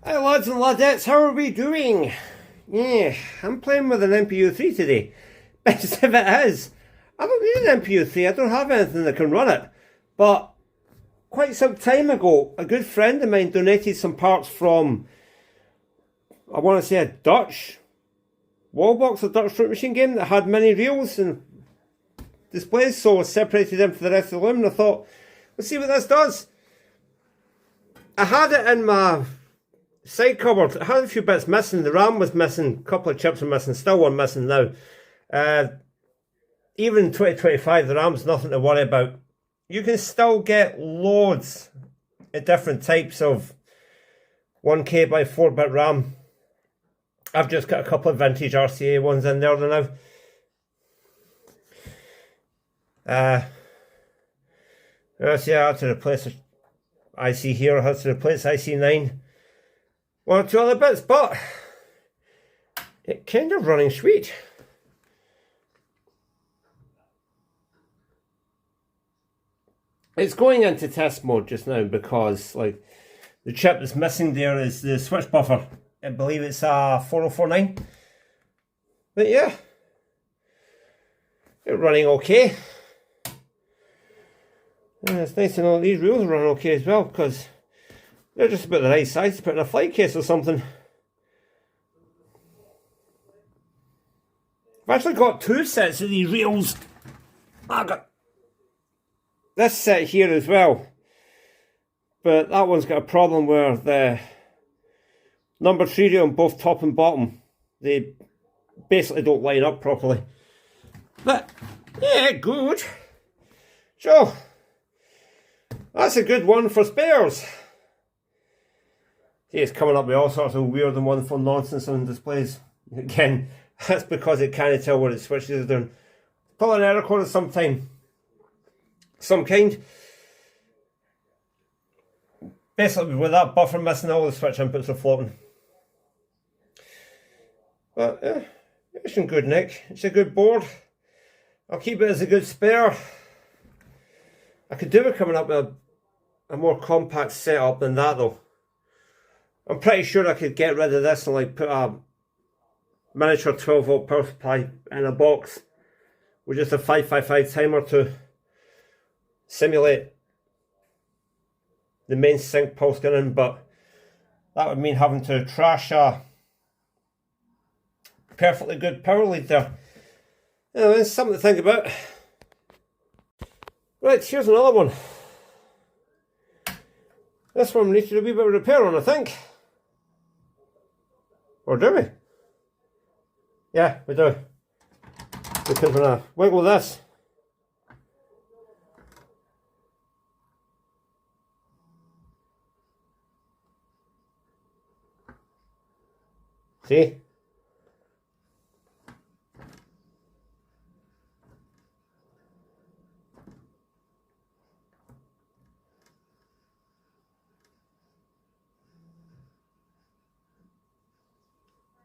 Hi lads and ladettes, how are we doing? Yeah, I'm playing with an MPU3 today. Best if it is. I don't need an MPU3, I don't have anything that can run it. But quite some time ago, a good friend of mine donated some parts from, I want to say, a Dutch wall box, a Dutch fruit machine game that had many reels and displays, so I separated them from the rest of the loom and I thought, let's see what this does. I had it in my side cupboard. It had a few bits missing. The RAM was missing, a couple of chips were missing, still one missing now. Even in 2025, the RAM's nothing to worry about. You can still get loads of different types of 1K by 4-bit RAM. I've just got a couple of vintage RCA ones in there now. Yeah, I had to replace the IC here, I had to replace IC9. One or two other bits, but it kind of running sweet. It's going into test mode just now because like the chip that's missing there is the switch buffer. I believe it's a 4049. But yeah, it's running okay. And it's nice to know these reels are running okay as well because they're just about the right size to put in a flight case or something. I've actually got two sets of these reels. I've got this set here as well, but that one's got a problem where the number 3 reel on both top and bottom, they basically don't line up properly. But yeah, good. So that's a good one for spares. See, it's coming up with all sorts of weird and wonderful nonsense on displays. Again, that's because it can't tell what its switches are doing. Pull an error code of some kind. Basically, with that buffer missing, all the switch inputs are floating. But yeah, it's in good nick. It's a good board. I'll keep it as a good spare. I could do it coming up with a more compact setup than that though. I'm pretty sure I could get rid of this and like put a miniature 12-volt power supply in a box with just a 555 timer to simulate the main sync pulse going in, but that would mean having to trash a perfectly good power lead there. Anyway, it's something to think about. Right, here's another one. This one needs a wee bit of repair on, I think. Or do we? Yeah, we do. Because we're going to wiggle this. See?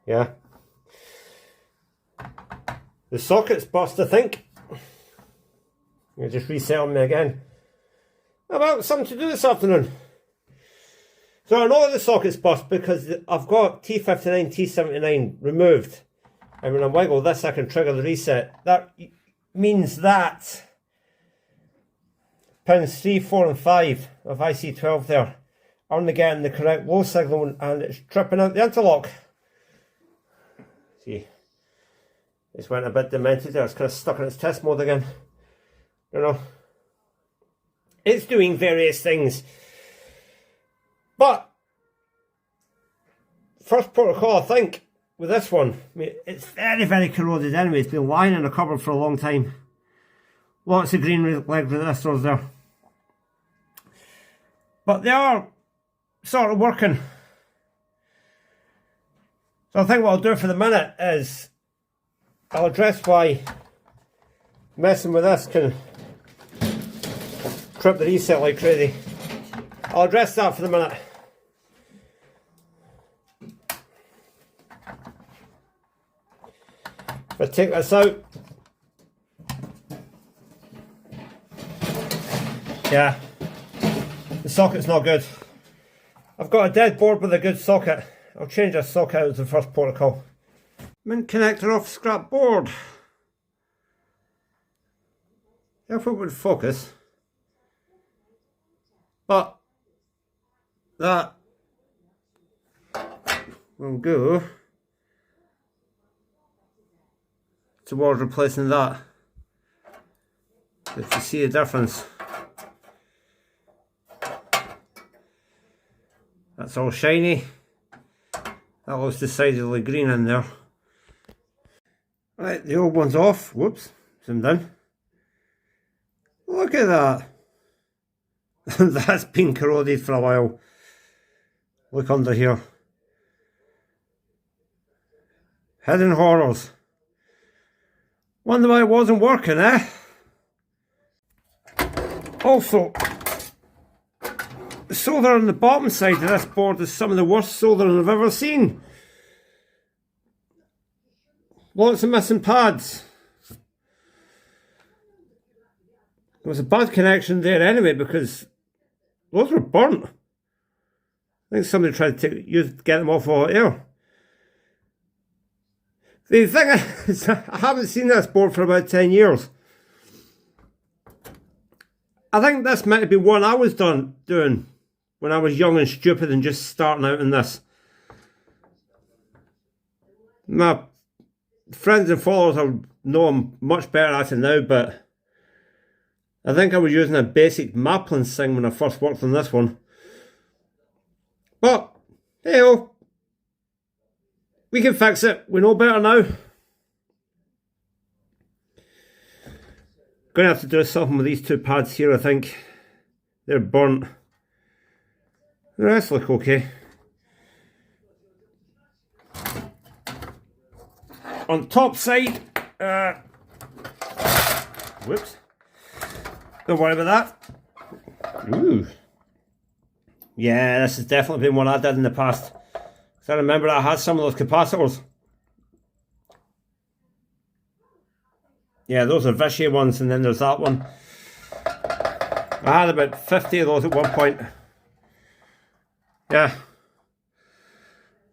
Yeah. The socket's bust, I think. You just reset on me again. About something to do this afternoon. So I know the socket's bust because I've got T59, T79 removed. And when I wiggle this, I can trigger the reset. That means that pins 3, 4 and 5 of IC12 there aren't getting the correct low signal and it's tripping out the interlock. See, it's went a bit demented there, it's kind of stuck in its test mode again. You know, it's doing various things. But, first protocol I think, with this one, I mean, it's very, very corroded anyway, it's been lying in a cupboard for a long time. Lots of green leg resistors there. But they are sort of working. So I think what I'll do for the minute is I'll address why messing with this can trip the reset like crazy. I'll address that for the minute. If I take this out, yeah, the socket's not good. I've got a dead board with a good socket. I'll change this socket out as the first protocol. Min connector off scrap board. If it would focus. But that will go towards replacing that. If you see a difference. That's all shiny. That looks decidedly green in there. Right, the old one's off. Whoops, zoomed in. Look at that. That's been corroded for a while. Look under here. Hidden horrors. Wonder why it wasn't working, eh? Also, the solder on the bottom side of this board is some of the worst soldering I've ever seen. Lots of missing pads. There was a bad connection there anyway because those were burnt. I think somebody tried to get them off all air. The thing is, I haven't seen this board for about 10 years. I think this might have been one I was doing when I was young and stupid and just starting out in this. My friends and followers know I'm much better at it now, but I think I was using a basic Maplin thing when I first worked on this one. But, hey-oh, we can fix it. We know better now. Going to have to do something with these two pads here, I think. They're burnt. The rest look okay. On top side, whoops. Don't worry about that. Ooh. Yeah, this has definitely been one I did in the past. So I remember I had some of those capacitors. Yeah, those are Vichy ones, and then there's that one. I had about 50 of those at one point. Yeah.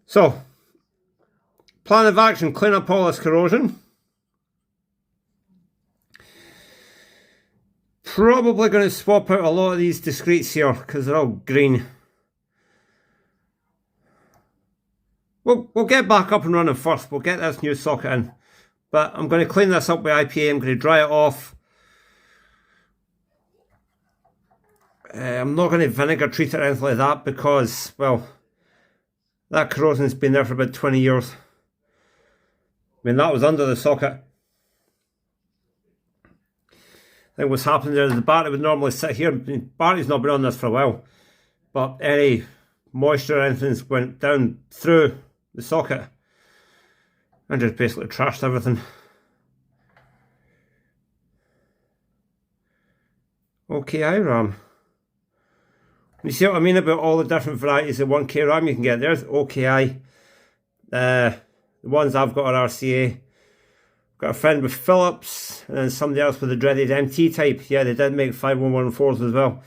So, plan of action, clean up all this corrosion. Probably going to swap out a lot of these discretes here because they're all green. We'll get back up and running first. We'll get this new socket in. But I'm going to clean this up with IPA. I'm going to dry it off. I'm not going to vinegar treat it or anything like that because, well, that corrosion's been there for about 20 years. I mean, that was under the socket. I think what's happened there is the battery would normally sit here. The battery's not been on this for a while, but any moisture or anything's went down through the socket and just basically trashed everything. OKI RAM. You see what I mean about all the different varieties of 1K RAM you can get? There's OKI. The ones I've got are RCA. Got a friend with Philips, and then somebody else with the dreaded MT type. Yeah, they did make 5114s as well.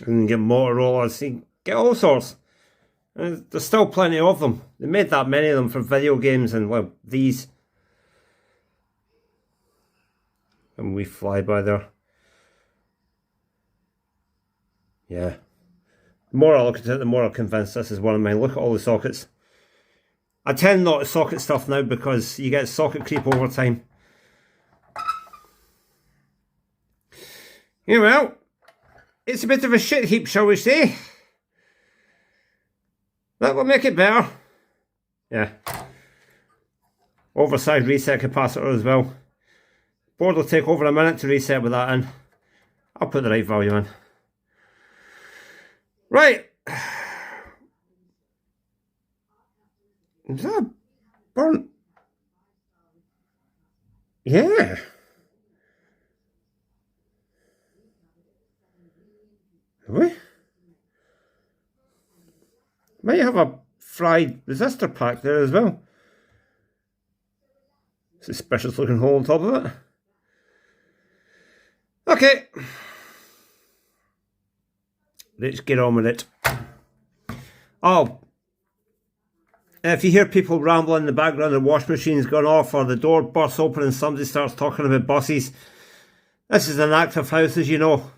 And you get Motorola's, you get all sorts. And there's still plenty of them. They made that many of them for video games and, well, these. And we fly by there. Yeah. The more I look at it, the more I'm convinced this is one of mine. Look at all the sockets. I tend not to socket stuff now because you get socket creep over time. Yeah, well, it's a bit of a shit heap, shall we say. That will make it better. Yeah. Oversized reset capacitor as well. Board will take over a minute to reset with that in. I'll put the right value in. Right. Is that burnt? Yeah. Really? Might have a fried resistor pack there as well. Suspicious looking hole on top of it. Okay. let's get on with it. Oh, if you hear people rambling in the background, the wash machine's gone off or the door bursts open and somebody starts talking about buses, this is an active house, as you know.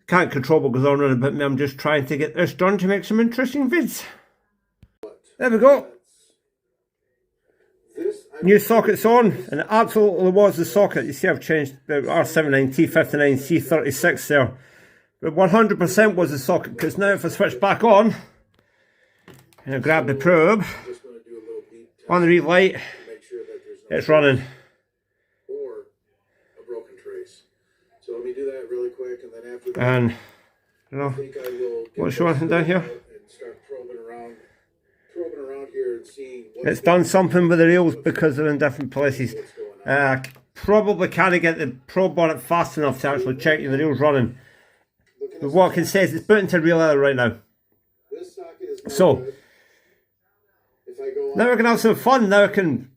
Can't control what goes on around about me. I'm just trying to get this done to make some interesting vids. There we go. New socket's on, and it absolutely was the socket. You see I've changed the R79, T59, C36 there. But 100% was the socket, because now if I switch back on, and I grab the probe, on the read light, it's running. So let me do that really quick, and then after that, and you know, what's showing down here? And start probing around here and seeing it's done something with the rails because they're in different places. Probably can't get the probe on it fast enough to actually check if the rail's running. But what I can say is it's put into real error right now. So now we can have some fun. Now I can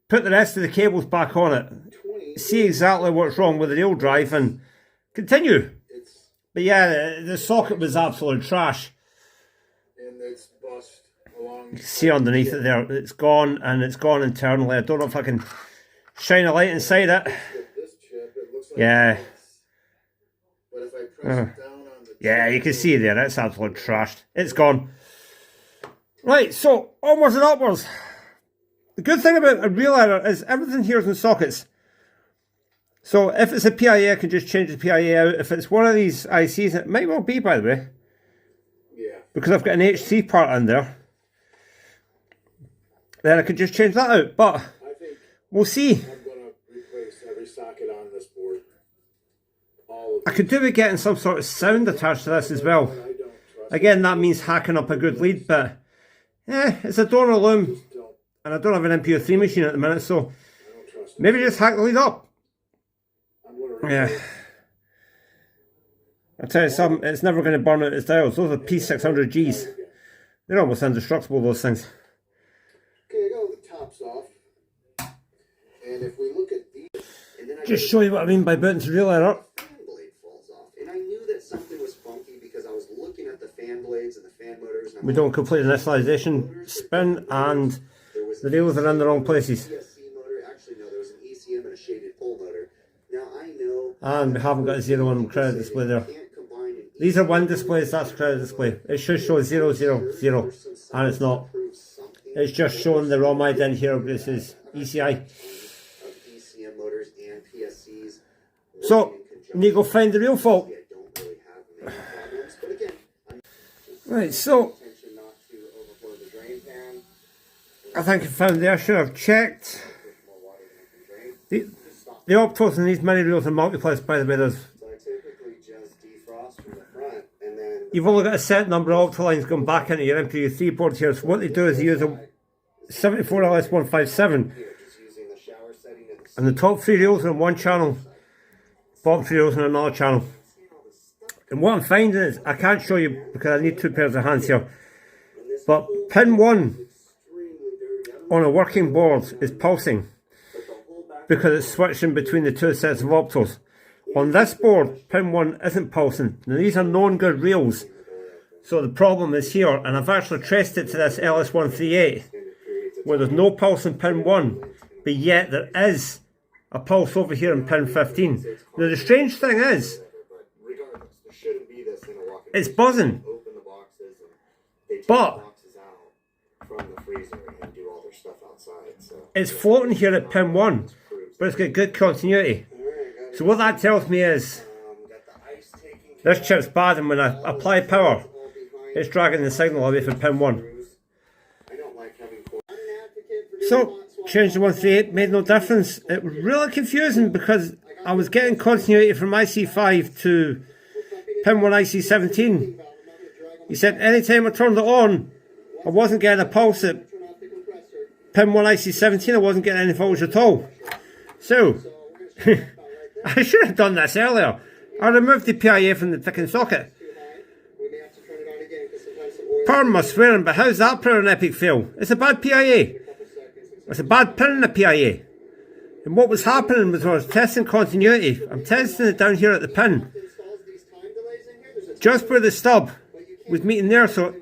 put the rest of the cables back on it, see exactly what's wrong with the rail drive and continue. But yeah, the socket was absolute trash. You can see underneath it there, it's gone, and it's gone internally. I don't know if I can shine a light inside it. Yeah. Yeah, you can see there, it's absolute trashed. It's gone. Right, so onwards and upwards. The good thing about a real error is everything here is in sockets. So if it's a PIA, I can just change the PIA out. If it's one of these ICs, it might well be, by the way. Yeah. Because I've got an HC part in there. Then I could just change that out. But we'll see. I'm going to replace every socket on this board. I could do with getting some sort of sound attached to this as well. Again, that means hacking up a good lead, but it's a donor loom. And I don't have an MPU3 machine at the minute, so maybe just hack the lead up. Yeah. I tell you something, it's never going to burn out its dials. Those are P600Gs. They're almost indestructible, those things. Okay, I got all the tops off. And if we look at these, and then just show you what I mean by booting to real error. Fan blade falls off. And I knew that something was funky because I was looking at the fan blades and the fan motors. And we don't complete the initialization spin, and the rails are in the wrong places. Actually, no, there was an ECM and a shaded pole motor. Now I know. And we haven't got a 0-1 credit display there. These are 1 displays, that's a credit display. It should show 000, and it's not. It's just showing the ROM ID here. This is ECI. So, you need to go find the real fault. Right, so I think I found the issue. I've checked. The optos in these mini reels are multiplexed, by the way. You've only got a set number of octo lines going back into your MPU3 board here. So what they do is they use a 74LS157, and the top 3 reels are in one channel, bottom 3 reels in another channel. And what I'm finding is, I can't show you because I need 2 pairs of hands here, but pin 1 on a working board is pulsing because it's switching between the 2 sets of optos. On this board, pin 1 isn't pulsing. Now these are known good reels, so the problem is here, and I've actually traced it to this LS138, where there's no pulse in pin 1, but yet there is a pulse over here in pin 15. Now the strange thing is, it's buzzing, but it's floating here at pin 1, but it's got good continuity. So what that tells me is, this chip's bad, and when I apply power, it's dragging the signal away from pin 1. So, changed to 138, made no difference. It was really confusing because I was getting continuity from IC5 to pin 1 IC17. He said anytime I turned it on, I wasn't getting a pulse at pin 1 IC17, I wasn't getting any voltage at all. So, I should have done this earlier. I removed the PIA from the ticking socket. Pardon my swearing, but how's that for an epic fail? It's a bad PIA. It's a bad pin in the PIA. And what was happening was I was testing continuity. I'm testing it down here at the pin. just where the stub was meeting there, so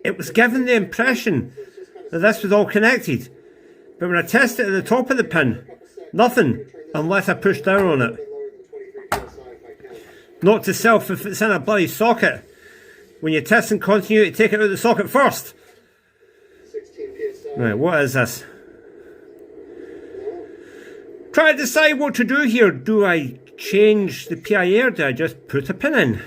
it was giving the impression that this was all connected. But when I tested at the top of the pin, nothing, unless I push down on it. Note to self, if it's in a bloody socket, when you're testing continuity, take it out of the socket first. Right, what is this? Try to decide what to do here. Do I change the PIA or do I just put a pin in?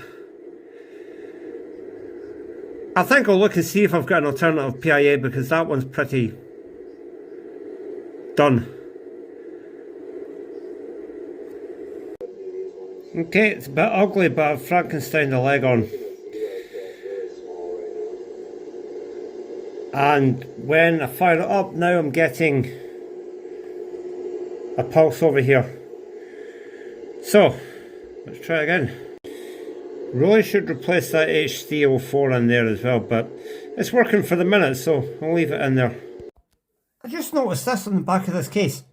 I think I'll look and see if I've got an alternative PIA, because that one's pretty done. Okay, it's a bit ugly, but I've Frankenstein the leg on. And when I fire it up, now I'm getting a pulse over here. So, let's try again. Really should replace that HC04 in there as well, but it's working for the minute, so I'll leave it in there. I just noticed this on the back of this case.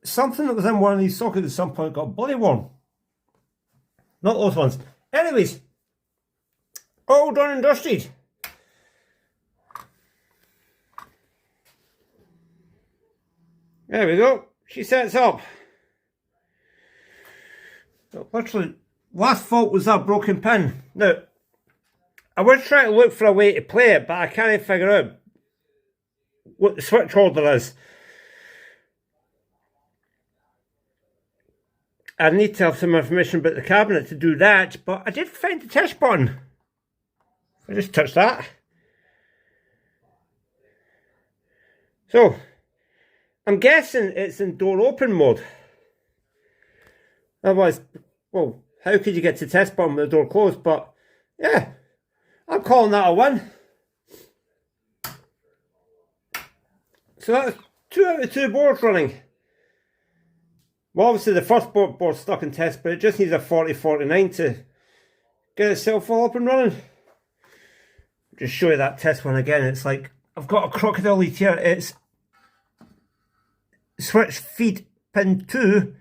Something that was in one of these sockets at some point got bloody warm. Not those ones. Anyways, all done and dusted. There we go. She sets up. Literally, last fault was that broken pin. Now, I was trying to look for a way to play it, but I can't figure out what the switch holder is. I need to have some information about the cabinet to do that, but I did find the test button. I just touched that. So, I'm guessing it's in door open mode. Otherwise, well, how could you get to the test button with the door closed? But, yeah, I'm calling that a win. So that's 2 out of 2 boards running. Well, obviously the first board's stuck in test, but it just needs a 4049 to get itself all up and running. Just show you that test one again. It's like, I've got a crocodile lead here. It's switch feed pin 2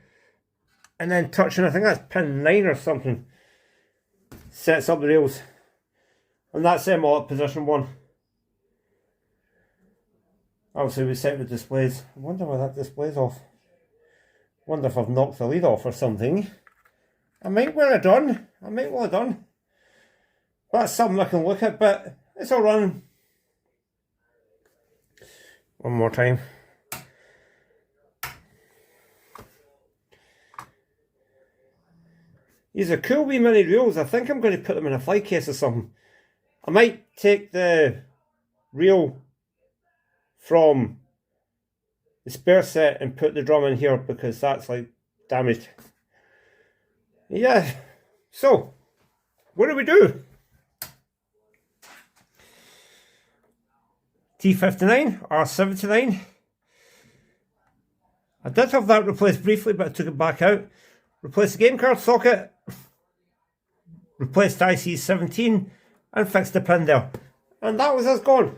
and then touching, I think that's pin 9 or something, sets up the rails, and that's them all at position 1. Obviously we set the displays. I wonder why that display's off. Wonder if I've knocked the lead off or something. I might well have done. That's something I can look at, but it's all running. One more time. These are cool wee mini reels. I think I'm going to put them in a fly case or something. I might take the reel from the spare set and put the drum in here, because that's like damaged. Yeah, so what do we do? T59 R79. I did have that replaced briefly, but I took it back out. Replaced the game card socket, replaced IC17, and fixed the pin there. And that was us gone.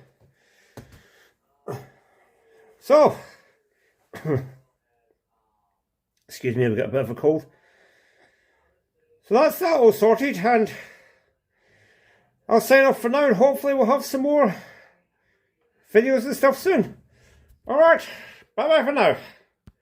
So, excuse me, I've got a bit of a cold. So that's that all sorted, and I'll sign off for now, and hopefully we'll have some more videos and stuff soon. Alright, bye bye for now.